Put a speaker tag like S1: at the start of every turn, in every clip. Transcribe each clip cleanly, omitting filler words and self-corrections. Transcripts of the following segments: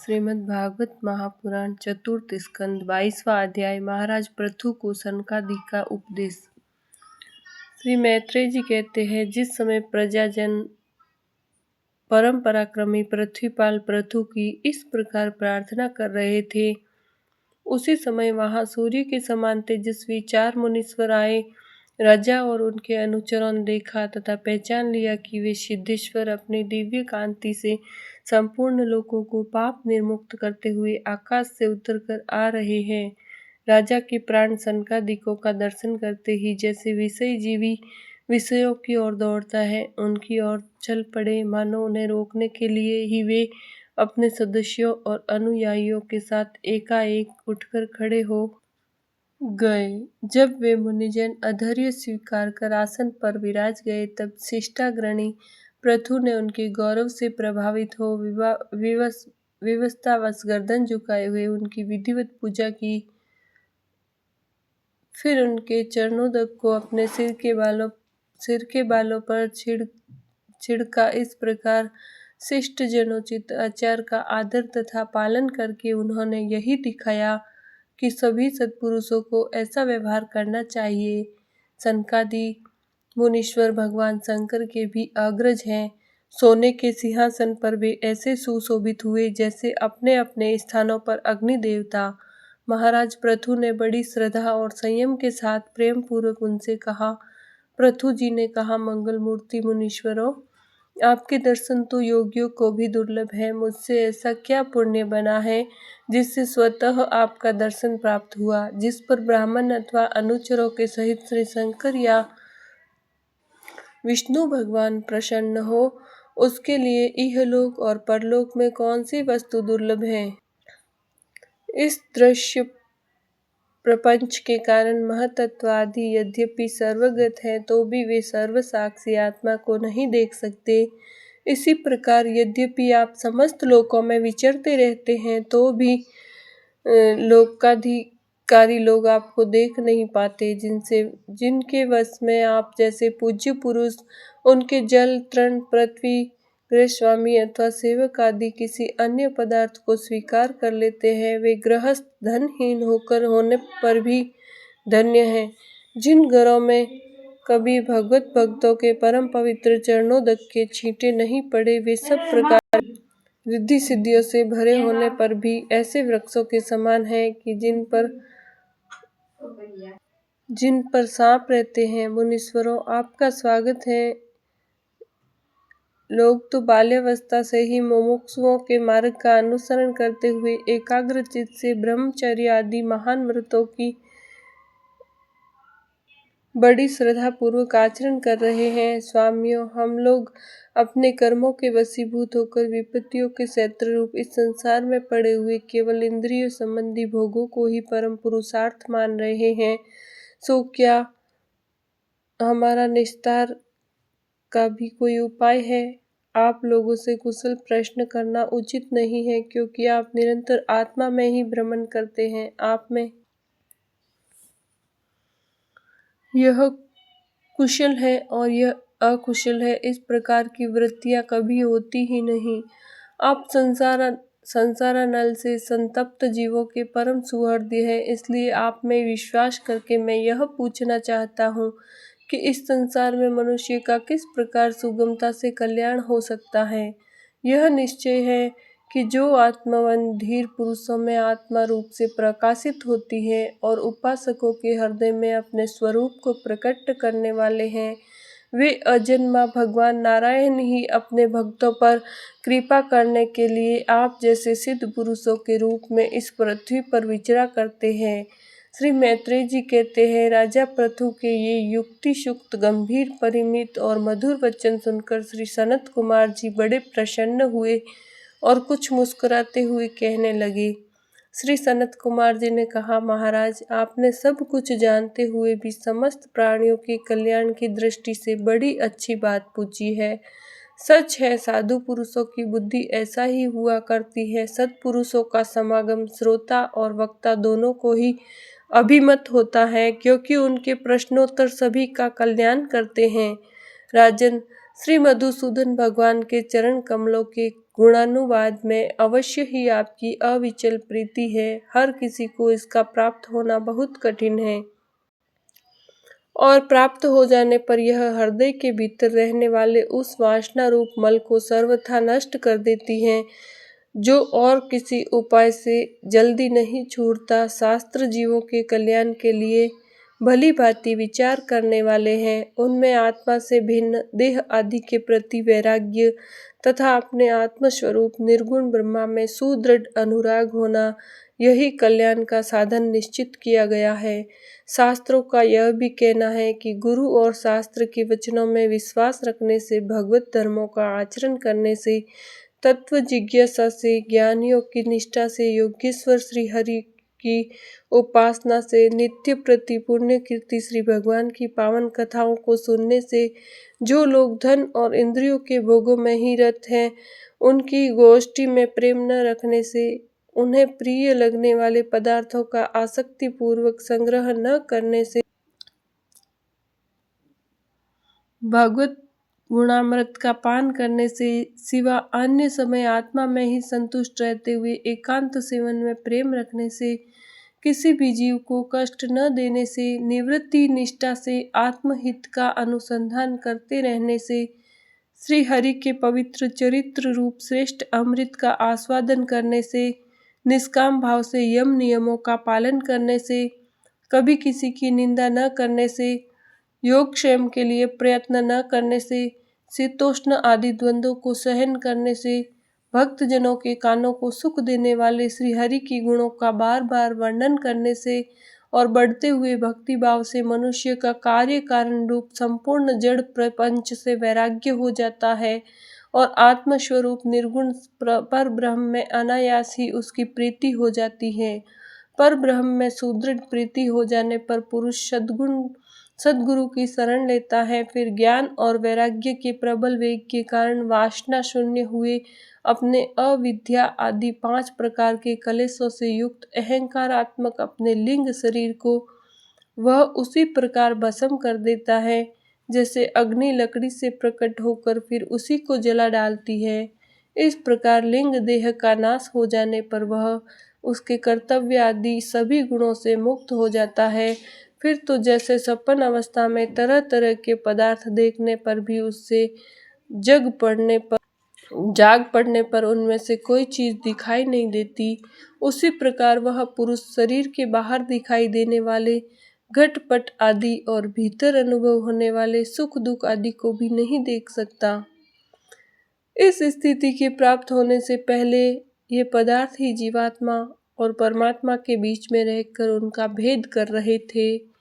S1: श्रीमद् भागवत महापुराण चतुर्थ स्कंद 22वां अध्याय। महाराज पृथु को सनकादि का उपदेश। श्री मैत्रेय जी कहते हैं, जिस समय प्रजाजन परम पराक्रमी पृथ्वीपाल पृथु की इस प्रकार प्रार्थना कर रहे थे, उसी समय वहां सूर्य के समान तेजस्वी 4 मुनीश्वर आए। राजा और उनके अनुचरों ने देखा तथा पहचान लिया कि वे सिद्धेश्वर अपनी दिव्य कांति से संपूर्ण लोकों को पाप निर्मुक्त करते हुए आकाश से उतरकर आ रहे हैं। राजा के प्राण सनकादिकों का दर्शन करते ही जैसे विषय जीवी विषयों की ओर दौड़ता है, उनकी ओर चल पड़े, मानो उन्हें रोकने के लिए ही वे अपने सदस्यों और अनुयायियों के साथ एकाएक उठकर खड़े हो गए। जब वे मुनिजन अधैर्य स्वीकार कर आसन पर विराज गए, तब शिष्टाग्रणी पृथु ने उनके गौरव से प्रभावित हो विवस्तावश गर्दन झुकाए हुए उनकी विधिवत पूजा की। फिर उनके चरणोदक को अपने सिर के बालों पर छिड़का। इस प्रकार शिष्ट जनोचित आचार का आदर तथा पालन करके उन्होंने यही दिखाया कि सभी सत्पुरुषों को ऐसा व्यवहार करना चाहिए। सनकादि मुनीश्वर भगवान शंकर के भी अग्रज हैं। सोने के सिंहासन पर वे ऐसे सुशोभित हुए जैसे अपने अपने स्थानों पर अग्नि देवता। महाराज पृथु ने बड़ी श्रद्धा और संयम के साथ प्रेम पूर्वक उनसे कहा। पृथु जी ने कहा, मंगल मूर्ति मुनीश्वरों, आपके दर्शन तो योगियों को भी दुर्लभ है। मुझसे ऐसा क्या पुण्य बना है जिससे स्वतः आपका दर्शन प्राप्त हुआ, जिस पर ब्राह्मण अथवा अनुचरों के सहित श्री शंकर या विष्णु भगवान प्रसन्न हो, उसके लिए इहलोक और परलोक में कौन सी वस्तु दुर्लभ है। इस दृश्य प्रपंच के कारण महतत्व आदि यद्यपि सर्वगत है, तो भी वे सर्वसाक्षी आत्मा को नहीं देख सकते। इसी प्रकार यद्यपि आप समस्त लोकों में विचरते रहते हैं, तो भी लोकाधिकारी लोग आपको देख नहीं पाते। जिनके वश में आप जैसे पूज्य पुरुष उनके जल, तृण, पृथ्वी, गृहस्वामी अथवा सेवक आदि किसी अन्य पदार्थ को स्वीकार कर लेते हैं, वे गृहस्थ धनहीन होने पर भी धन्य हैं। जिन घरों में कभी भगवत भक्तों के परम पवित्र चरणोदक के छींटे नहीं पड़े, वे सब प्रकार रिद्धि सिद्धियों से भरे होने पर भी ऐसे वृक्षों के समान हैं कि जिन पर सांप रहते हैं। मुनीश्वरों, आपका स्वागत है। लोग तो बाल्यावस्था से ही मुमुक्षुओं के मार्ग का अनुसरण करते हुए एकाग्र चित्त से ब्रह्मचर्य आदि महान व्रतों की बड़ी श्रद्धा पूर्वक आचरण कर रहे हैं। स्वामियों, हम लोग अपने कर्मों के वशीभूत होकर विपत्तियों के क्षेत्र रूप इस संसार में पड़े हुए केवल इंद्रियों संबंधी भोगों को ही परम पुरुषार्थ मान रहे हैं। सो क्या हमारा निस्तार का भी कोई उपाय है? आप लोगों से कुशल प्रश्न करना उचित नहीं है, क्योंकि आप निरंतर आत्मा में ही भ्रमण करते हैं। आप में यह कुशल है और यह अकुशल है, इस प्रकार की वृत्तियां कभी होती ही नहीं। आप संसारानल से संतप्त जीवों के परम सुहृदय है। इसलिए आप में विश्वास करके मैं यह पूछना चाहता हूँ कि इस संसार में मनुष्य का किस प्रकार सुगमता से कल्याण हो सकता है। यह निश्चय है कि जो आत्मवान धीर पुरुषों में आत्मा रूप से प्रकाशित होती है और उपासकों के हृदय में अपने स्वरूप को प्रकट करने वाले हैं, वे अजन्मा भगवान नारायण ही अपने भक्तों पर कृपा करने के लिए आप जैसे सिद्ध पुरुषों के रूप में इस पृथ्वी पर विचरा करते हैं। श्री मैत्रेय जी कहते हैं, राजा पृथु के ये युक्तियुक्त, गंभीर, परिमित और मधुर वचन सुनकर श्री सनत कुमार जी बड़े प्रसन्न हुए और कुछ मुस्कुराते हुए कहने लगे। श्री सनत कुमार जी ने कहा, महाराज, आपने सब कुछ जानते हुए भी समस्त प्राणियों के कल्याण की दृष्टि से बड़ी अच्छी बात पूछी है। सच है, साधु पुरुषों की बुद्धि ऐसा ही हुआ करती है। सत्पुरुषों का समागम श्रोता और वक्ता दोनों को ही अभिमत होता है, क्योंकि उनके प्रश्नोत्तर सभी का कल्याण करते हैं। राजन, श्री मधुसूदन भगवान के चरण कमलों के गुणानुवाद में अवश्य ही आपकी अविचल प्रीति है। हर किसी को इसका प्राप्त होना बहुत कठिन है और प्राप्त हो जाने पर यह हृदय के भीतर रहने वाले उस वासना रूप मल को सर्वथा नष्ट कर देती है जो और किसी उपाय से जल्दी नहीं छूटता। शास्त्र जीवों के कल्याण के लिए भली भांति विचार करने वाले हैं। उनमें आत्मा से भिन्न देह आदि के प्रति वैराग्य तथा अपने आत्मस्वरूप निर्गुण ब्रह्मा में सुदृढ़ अनुराग होना, यही कल्याण का साधन निश्चित किया गया है। शास्त्रों का यह भी कहना है कि गुरु और शास्त्र के वचनों में विश्वास रखने से, भगवत धर्मों का आचरण करने से, तत्व जिज्ञासा से, ज्ञानियों की निष्ठा से, योगेश्वर श्री हरि की उपासना से, नित्य प्रति पुण्य कीर्ति श्री भगवान की पावन कथाओं को सुनने से, जो लोग धन और इंद्रियों के भोगों में ही रत हैं, उनकी गोष्ठी में प्रेम न रखने से, उन्हें प्रिय लगने वाले पदार्थों का आसक्ति पूर्वक संग्रह न करने से, भगवत गुणामृत का पान करने से, सिवा अन्य समय आत्मा में ही संतुष्ट रहते हुए एकांत सेवन में प्रेम रखने से, किसी भी जीव को कष्ट न देने से, निवृत्ति निष्ठा से आत्महित का अनुसंधान करते रहने से, श्री हरि के पवित्र चरित्र रूप श्रेष्ठ अमृत का आस्वादन करने से, निष्काम भाव से यम नियमों का पालन करने से, कभी किसी की निंदा न करने से, योगक्षेम के लिए प्रयत्न न करने से, शीतोष्ण आदि द्वंद्वों को सहन करने से, भक्तजनों के कानों को सुख देने वाले श्री हरि की गुणों का बार बार वर्णन करने से और बढ़ते हुए भक्ति भाव से मनुष्य का कार्य कारण रूप संपूर्ण जड़ प्रपंच से वैराग्य हो जाता है और आत्मस्वरूप निर्गुण पर ब्रह्म में अनायास ही उसकी प्रीति हो जाती है। पर ब्रह्म में सुदृढ़ प्रीति हो जाने पर पुरुष सद्गुरु की शरण लेता है। फिर ज्ञान और वैराग्य के प्रबल वेग के कारण वासना शून्य हुए अपने अविद्या आदि 5 प्रकार के कलेशों से युक्त अहंकारात्मक अपने लिंग शरीर को वह उसी प्रकार भस्म कर देता है जैसे अग्नि लकड़ी से प्रकट होकर फिर उसी को जला डालती है। इस प्रकार लिंग देह का नाश हो जाने पर वह उसके कर्तव्य आदि सभी गुणों से मुक्त हो जाता है। फिर तो जैसे सपन अवस्था में तरह तरह के पदार्थ देखने पर भी उससे जाग पड़ने पर उनमें से कोई चीज दिखाई नहीं देती, उसी प्रकार वह पुरुष शरीर के बाहर दिखाई देने वाले घटपट आदि और भीतर अनुभव होने वाले सुख दुख आदि को भी नहीं देख सकता। इस स्थिति के प्राप्त होने से पहले ये पदार्थ ही जीवात्मा और परमात्मा के बीच में रहकर उनका भेद कर रहे थे।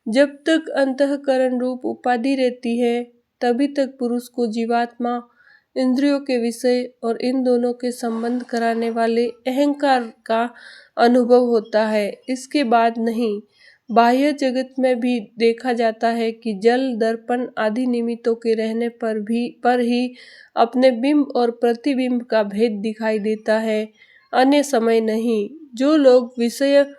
S1: जब तक अंतःकरण रूप उपाधि रहती है तभी तक पुरुष को जीवात्मा, इंद्रियों के विषय और इन दोनों के संबंध कराने वाले अहंकार का अनुभव होता है, इसके बाद नहीं। बाह्य जगत में भी देखा जाता है कि जल, दर्पण आदि निमित्तों के रहने पर ही अपने बिंब और प्रतिबिंब का भेद दिखाई देता है, अन्य समय नहीं। जो लोग विषय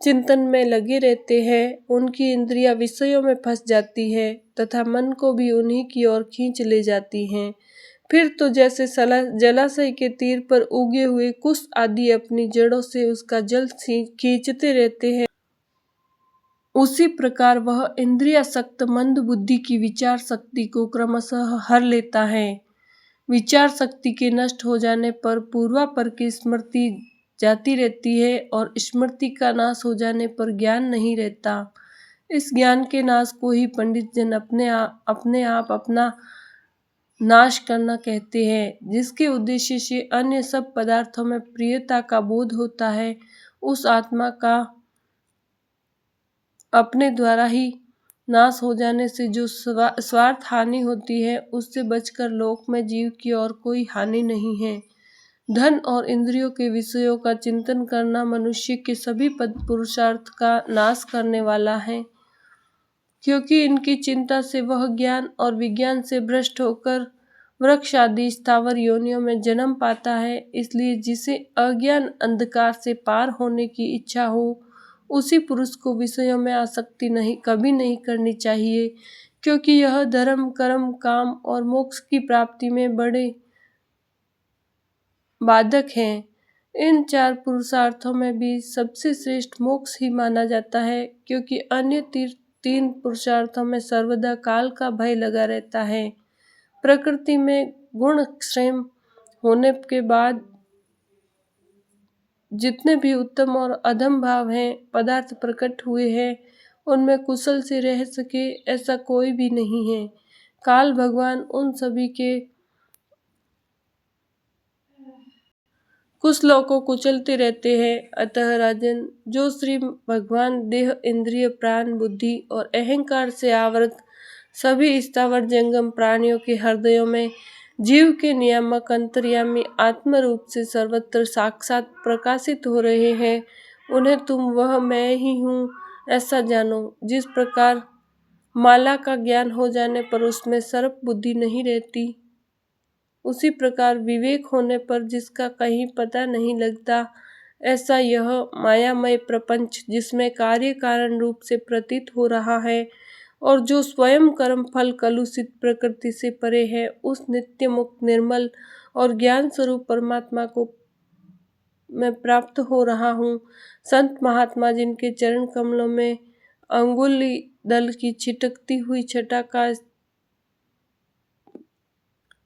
S1: चिंतन में लगे रहते हैं उनकी इंद्रियां विषयों में फंस जाती है तथा मन को भी उन्हीं की ओर खींच ले जाती हैं। फिर तो जैसे जलाशय के तीर पर उगे हुए कुश आदि अपनी जड़ों से उसका जल खींचते रहते हैं, उसी प्रकार वह इंद्रियासक्त मंद बुद्धि की विचार शक्ति को क्रमशः हर लेता है। विचार शक्ति के नष्ट हो जाने पर पूर्वापर की स्मृति जाती रहती है और स्मृति का नाश हो जाने पर ज्ञान नहीं रहता। इस ज्ञान के नाश को ही पंडित जन अपने आप अपना नाश करना कहते हैं, जिसके उद्देश्य से अन्य सब पदार्थों में प्रियता का बोध होता है। उस आत्मा का अपने द्वारा ही नाश हो जाने से जो स्वार्थ हानि होती है उससे बचकर लोक में जीव की और कोई हानि नहीं है। धन और इंद्रियों के विषयों का चिंतन करना मनुष्य के सभी पुरुषार्थ का नाश करने वाला है, क्योंकि इनकी चिंता से वह ज्ञान और विज्ञान से भ्रष्ट होकर वृक्ष आदि स्थावर योनियों में जन्म पाता है। इसलिए जिसे अज्ञान अंधकार से पार होने की इच्छा हो उसी पुरुष को विषयों में आसक्ति कभी नहीं करनी चाहिए, क्योंकि यह धर्म, कर्म, काम और मोक्ष की प्राप्ति में बड़े बाधक हैं। इन चार पुरुषार्थों में भी सबसे श्रेष्ठ मोक्ष ही माना जाता है, क्योंकि अन्य तीन पुरुषार्थों में सर्वदा काल का भय लगा रहता है। प्रकृति में गुण क्षेम होने के बाद जितने भी उत्तम और अधम भाव हैं, पदार्थ प्रकट हुए हैं, उनमें कुशल से रह सके ऐसा कोई भी नहीं है। काल भगवान उन सभी के कुशलों को कुचलते रहते हैं। अतः राजन, जो श्री भगवान देह, इंद्रिय, प्राण, बुद्धि और अहंकार से आवृत सभी स्थावर जंगम प्राणियों के हृदयों में जीव के नियामक अंतर्यामी आत्म रूप से सर्वत्र साक्षात प्रकाशित हो रहे हैं, उन्हें तुम वह मैं ही हूँ ऐसा जानो। जिस प्रकार माला का ज्ञान हो जाने पर उसमें सर्प बुद्धि नहीं रहती, उसी प्रकार विवेक होने पर जिसका कहीं पता नहीं लगता, ऐसा यह मायामय प्रपंच जिसमें कार्य कारण रूप से प्रतीत हो रहा है और जो स्वयं कर्म फल कलुषित प्रकृति से परे है, उस नित्य मुक्त निर्मल और ज्ञान स्वरूप परमात्मा को मैं प्राप्त हो रहा हूँ। संत महात्मा जिनके चरण कमलों में अंगुली दल की छिटकती हुई छटा का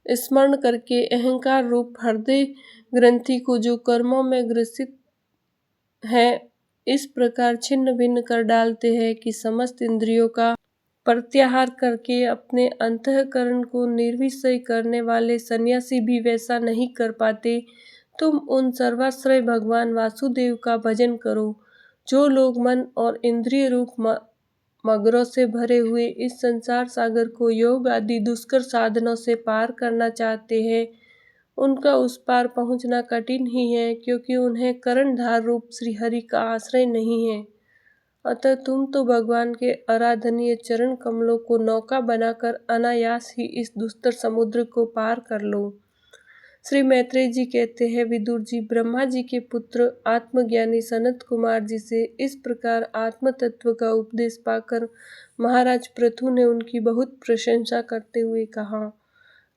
S1: स्मरण करके अहंकार रूप हृदय ग्रंथि को जो कर्मों में ग्रसित है, इस प्रकार छिन्न भिन्न कर डालते हैं कि समस्त इंद्रियों का प्रत्याहार करके अपने अंतःकरण को निर्विषय करने वाले सन्यासी भी वैसा नहीं कर पाते। तुम उन सर्वाश्रय भगवान वासुदेव का भजन करो। जो लोग मन और इंद्रिय रूप मगरों से भरे हुए इस संसार सागर को योग आदि दुष्कर साधनों से पार करना चाहते हैं, उनका उस पार पहुंचना कठिन ही है, क्योंकि उन्हें कर्णधार रूप श्रीहरि का आश्रय नहीं है। अतः तुम तो भगवान के आराधनीय चरण कमलों को नौका बनाकर अनायास ही इस दुस्तर समुद्र को पार कर लो। श्री मैत्रेय जी कहते हैं, विदुर जी ब्रह्मा जी के पुत्र आत्मज्ञानी सनत कुमार जी से इस प्रकार आत्म तत्व का उपदेश पाकर महाराज पृथु ने उनकी बहुत प्रशंसा करते हुए कहा।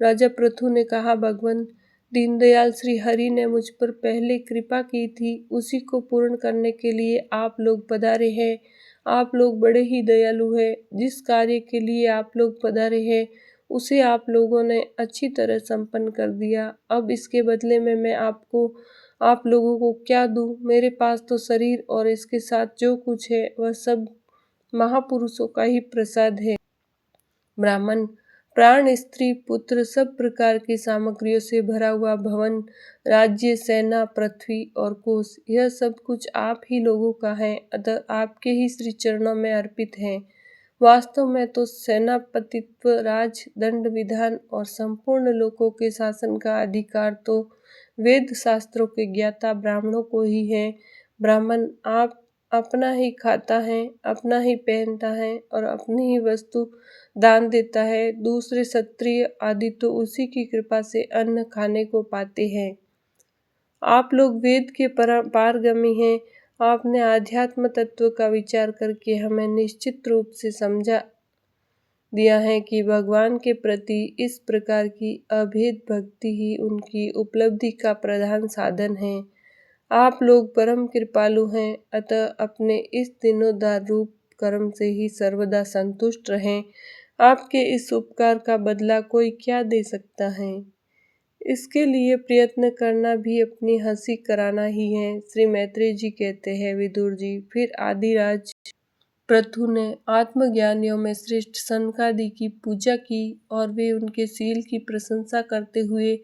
S1: राजा पृथु ने कहा, भगवान दीनदयाल श्री हरि ने मुझ पर पहले कृपा की थी, उसी को पूर्ण करने के लिए आप लोग पधारे हैं। आप लोग बड़े ही दयालु हैं। जिस कार्य के लिए आप लोग पधारे हैं उसे आप लोगों ने अच्छी तरह संपन्न कर दिया। अब इसके बदले में मैं आप लोगों को क्या दूं? मेरे पास तो शरीर और इसके साथ जो कुछ है वह सब महापुरुषों का ही प्रसाद है। ब्राह्मण, प्राण, स्त्री, पुत्र, सब प्रकार की सामग्रियों से भरा हुआ भवन, राज्य, सेना, पृथ्वी और कोष, यह सब कुछ आप ही लोगों का है। अतः आपके ही श्री चरणों में अर्पित है। वास्तव में तो सेनापतित्व, राज, दंड विधान और संपूर्ण लोकों के शासन का अधिकार तो वेद शास्त्रों के ज्ञाता ब्राह्मणों को ही है। ब्राह्मण, आप अपना ही खाता है, अपना ही पहनता है और अपनी ही वस्तु दान देता है। दूसरे क्षत्रिय आदि तो उसी की कृपा से अन्न खाने को पाते हैं। आप लोग वेद के पारंगमी हैं। आपने आध्यात्म तत्व का विचार करके हमें निश्चित रूप से समझा दिया है कि भगवान के प्रति इस प्रकार की अभेद भक्ति ही उनकी उपलब्धि का प्रधान साधन है। आप लोग परम कृपालु हैं, अतः अपने इस दिनोदार रूप कर्म से ही सर्वदा संतुष्ट रहें। आपके इस उपकार का बदला कोई क्या दे सकता है? इसके लिए प्रयत्न करना भी अपनी हंसी कराना ही है। श्री मैत्रेय जी कहते हैं, विदुर जी, फिर आदिराज पृथु ने आत्मज्ञानियों में श्रेष्ठ सनकादि की पूजा की और वे उनके शील की प्रशंसा करते हुए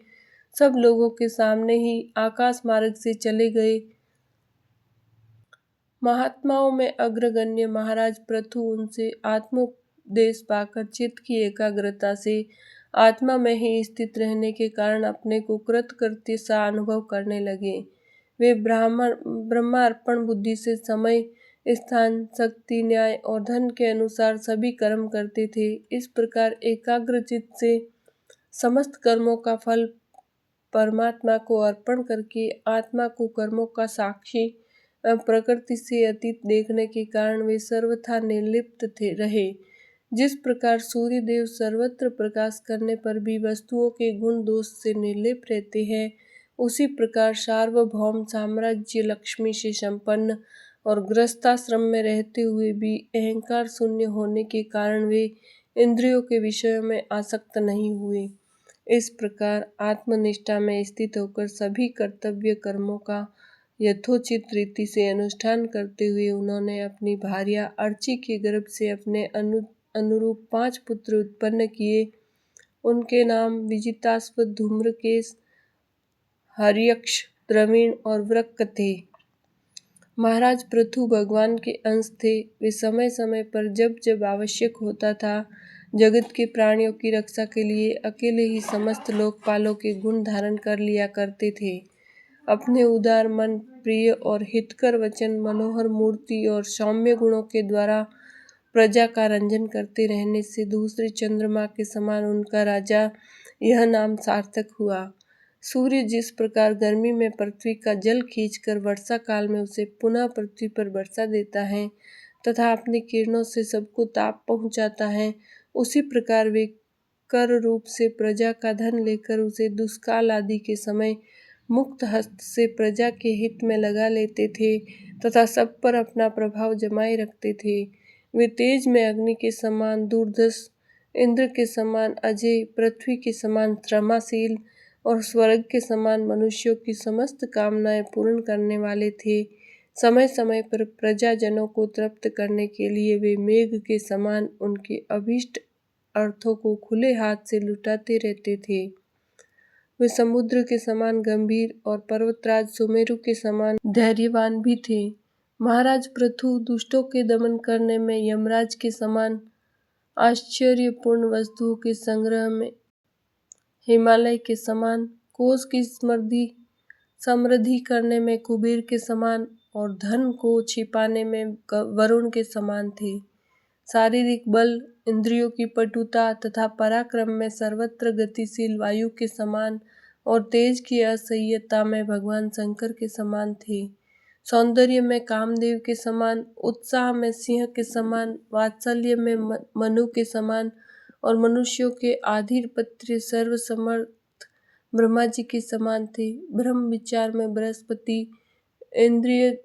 S1: सब लोगों के सामने ही आकाश मार्ग से चले गए। महात्माओं में अग्रगण्य महाराज पृथु उनसे आत्मोपदेश पाकर चित्त की एकाग्रता से आत्मा में ही स्थित रहने के कारण अपने को कृतकृत्य सा अनुभव करने लगे। वे ब्रह्मार्पण बुद्धि से समय, स्थान, शक्ति, न्याय और धन के अनुसार सभी कर्म करते थे। इस प्रकार एकाग्र चित्त से समस्त कर्मों का फल परमात्मा को अर्पण करके आत्मा को कर्मों का साक्षी प्रकृति से अतीत देखने के कारण वे सर्वथा निर्लिप्त रहे। जिस प्रकार सूर्य देव सर्वत्र प्रकाश करने पर भी वस्तुओं के गुण दोष से निर्लेप रहते हैं, उसी प्रकार सार्वभौम साम्राज्य लक्ष्मी से संपन्न और गृहस्थाश्रम में रहते हुए भी अहंकार शून्य होने के कारण वे इंद्रियों के विषयों में आसक्त नहीं हुए। इस प्रकार आत्मनिष्ठा में स्थित होकर सभी कर्तव्य कर्मों का यथोचित रीति से अनुष्ठान करते हुए उन्होंने अपनी भार्या अर्ची के गर्भ से अपने अनुरूप 5 पुत्र उत्पन्न किए। उनके नाम विजितास्व, धूम्रकेश, हर्यक्ष, द्रविण और वृक्क थे। महाराज पृथु भगवान के अंश थे। वे समय समय पर जब जब आवश्यक होता था जगत के प्राणियों की रक्षा के लिए अकेले ही समस्त लोकपालों के गुण धारण कर लिया करते थे। अपने उदार मन, प्रिय और हितकर वचन, मनोहर मूर्ति और सौम्य गुणों के द्वारा प्रजा का रंजन करते रहने से दूसरे चंद्रमा के समान उनका राजा यह नाम सार्थक हुआ। सूर्य जिस प्रकार गर्मी में पृथ्वी का जल खींचकर वर्षा काल में उसे पुनः पृथ्वी पर वर्षा देता है तथा अपनी किरणों से सबको ताप पहुंचाता है, उसी प्रकार वे कर रूप से प्रजा का धन लेकर उसे दुष्काल आदि के समय मुक्त हस्त से प्रजा के हित में लगा लेते थे तथा सब पर अपना प्रभाव जमाए रखते थे। वे तेज में अग्नि के समान दुर्धर्ष, इंद्र के समान अजय, पृथ्वी के समान क्षमाशील और स्वर्ग के समान मनुष्यों की समस्त कामनाएं पूर्ण करने वाले थे। समय समय पर प्रजाजनों को तृप्त करने के लिए वे मेघ के समान उनके अभीष्ट अर्थों को खुले हाथ से लुटाते रहते थे। वे समुद्र के समान गंभीर और पर्वतराज सुमेरु के समान धैर्यवान भी थे। महाराज पृथु दुष्टों के दमन करने में यमराज के समान, आश्चर्यपूर्ण वस्तुओं के संग्रह में हिमालय के समान, कोष की समृद्धि करने में कुबेर के समान और धन को छिपाने में वरुण के समान थे। शारीरिक बल, इंद्रियों की पटुता तथा पराक्रम में सर्वत्र गतिशील वायु के समान और तेज की असह्यता में भगवान शंकर के समान थे। सौंदर्य में कामदेव के समान, उत्साह में सिंह के समान, वात्सल्य में मनु के समान और मनुष्यों के आधिपत्य सर्वसमर्थ ब्रह्मा जी के समान थे। ब्रह्म विचार में बृहस्पति, इंद्रिय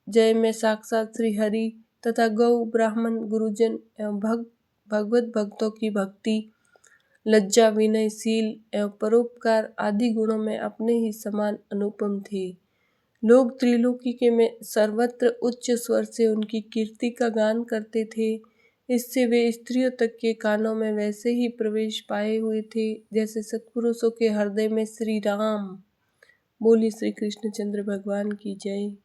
S1: जय में साक्षात श्री हरि तथा गौ, ब्राह्मण, गुरुजन एवं भगवत भक्तों की भक्ति, लज्जा, विनय, शील एवं परोपकार आदि गुणों में अपने ही समान अनुपम थे। लोग त्रिलोकी के में सर्वत्र उच्च स्वर से उनकी कीर्ति का गान करते थे। इससे वे स्त्रियों तक के कानों में वैसे ही प्रवेश पाए हुए थे जैसे सत्पुरुषों के हृदय में श्री राम। बोली श्री कृष्णचंद्र भगवान की जय।